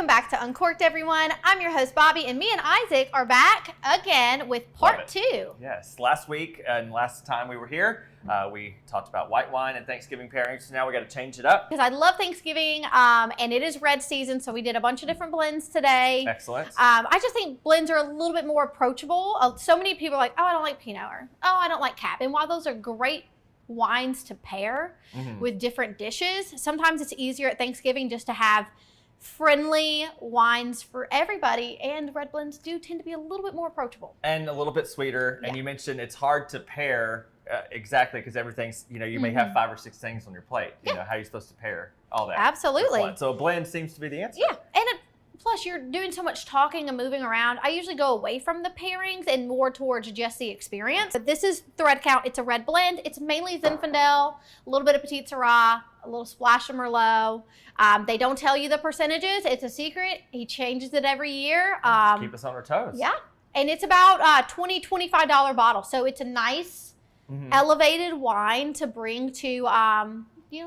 Welcome back to Uncorked, everyone. I'm your host, Bobbie, and me and Isaac are back again with part 2. Yes, last week and last time we were here, we talked about white wine and Thanksgiving pairings, so now we got to change it up. Because I love Thanksgiving, and it is red season, so we did a bunch of different blends today. Excellent. I just think blends are a little bit more approachable. So many people are like, oh, I don't like Pinot, or oh, I don't like Cab. And while those are great wines to pair with different dishes, sometimes it's easier at Thanksgiving just to have friendly wines for everybody, and red blends do tend to be a little bit more approachable. And a little bit sweeter. Yeah. And you mentioned it's hard to pair exactly because everything's, you may have 5 or 6 things on your plate. You know, how are you supposed to pair all that? Absolutely. So a blend seems to be the answer. Yeah, and plus you're doing so much talking and moving around. I usually go away from the pairings and more towards just the experience. But this is Thread Count. It's a red blend. It's mainly Zinfandel, a little bit of Petit Syrah, a little splash of Merlot. They don't tell you the percentages. It's a secret. He changes it every year. Keep us on our toes. Yeah. And it's about $20, $25 bottle. So it's a nice, elevated wine to bring to,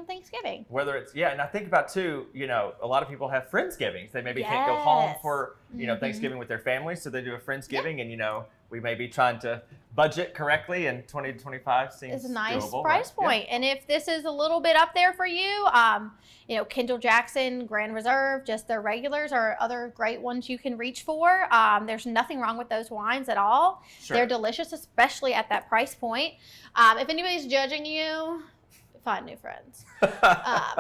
Thanksgiving. Whether it's, and I think about too, a lot of people have Friendsgivings. They maybe can't go home for, Thanksgiving with their family. So they do a Friendsgiving and, we may be trying to budget correctly, and 20 to 25 seems it's a nice doable, price right? point. Yeah. And if this is a little bit up there for you, Kendall Jackson, Grand Reserve, just their regulars are other great ones you can reach for. There's nothing wrong with those wines at all. Sure. They're delicious, especially at that price point. If anybody's judging you, find new friends.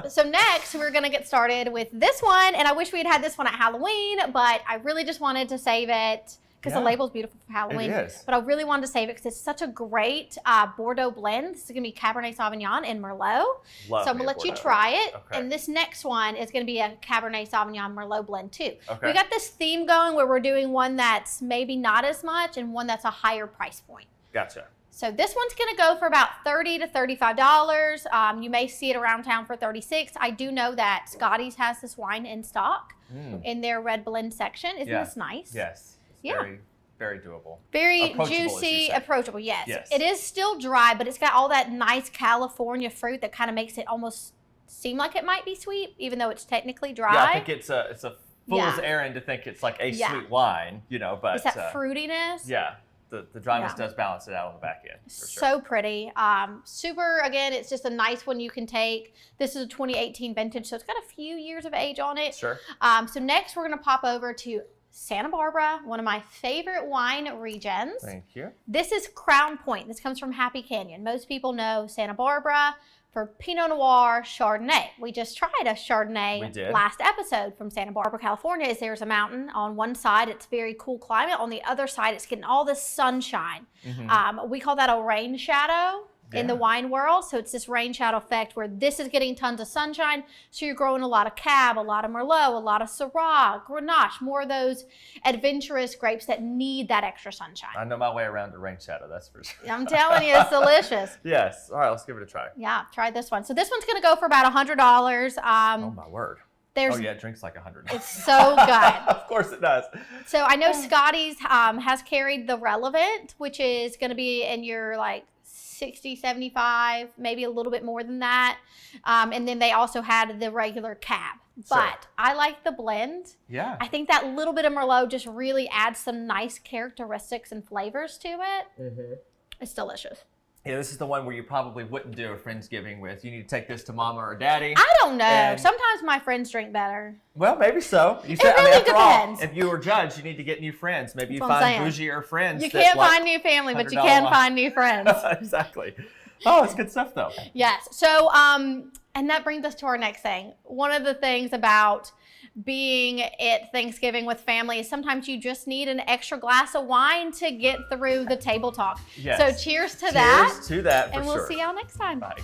So next, we're going to get started with this one. And I wish we had this one at Halloween, but I really just wanted to save it because the label's beautiful for Halloween. It is. But I really wanted to save it because it's such a great Bordeaux blend. This is going to be Cabernet Sauvignon and Merlot. Love so I'm going to let Bordeaux. you try it. Okay. And this next one is going to be a Cabernet Sauvignon Merlot blend too. Okay. We got this theme going where we're doing one that's maybe not as much and one that's a higher price point. Gotcha. So this one's going to go for about $30 to $35. You may see it around town for $36. I do know that Scotty's has this wine in stock in their red blend section. Isn't this nice? Yes. It's very, very doable. Very juicy, approachable. Yes. It is still dry, but it's got all that nice California fruit that kind of makes it almost seem like it might be sweet, even though it's technically dry. Yeah, I think it's a fool's errand to think it's like a sweet wine, but it's that fruitiness. Yeah. The dryness does balance it out on the back end. For sure. So pretty. Super, again, it's just a nice one you can take. This is a 2018 vintage, so it's got a few years of age on it. Sure. So next we're going to pop over to Santa Barbara, one of my favorite wine regions. Thank you. This is Crown Point. This comes from Happy Canyon. Most people know Santa Barbara for Pinot Noir Chardonnay. We just tried a Chardonnay last episode from Santa Barbara, California. There's a mountain on one side. It's very cool climate. On the other side, it's getting all this sunshine. We call that a rain shadow in the wine world. So it's this rain shadow effect where this is getting tons of sunshine. So you're growing a lot of Cab, a lot of Merlot, a lot of Syrah, Grenache, more of those adventurous grapes that need that extra sunshine. I know my way around a rain shadow, that's for sure. I'm telling you, it's delicious. Yes. All right, let's give it a try. Yeah, try this one. So this one's going to go for about $100. Oh, my word. It drinks like $100. It's so good. Of course it does. So I know Scotty's has carried the Relevant, which is going to be in your 60, 75, maybe a little bit more than that. And then they also had the regular Cab. But I like the blend. Yeah. I think that little bit of Merlot just really adds some nice characteristics and flavors to it. It's delicious. Yeah, this is the one where you probably wouldn't do a Friendsgiving with. You need to take this to mama or daddy. I don't know. Sometimes my friends drink better. Well, maybe so. You said, it really depends. All, if you were judged, you need to get new friends. Maybe you find bougier friends. You can't find new family, but you can find new friends. Exactly. Oh, it's good stuff, though. Yes. So, and that brings us to our next thing. One of the things about being at Thanksgiving with family is sometimes you just need an extra glass of wine to get through the table talk. Yes. So cheers to that. Cheers to that, for and we'll sure. see y'all next time. Bye.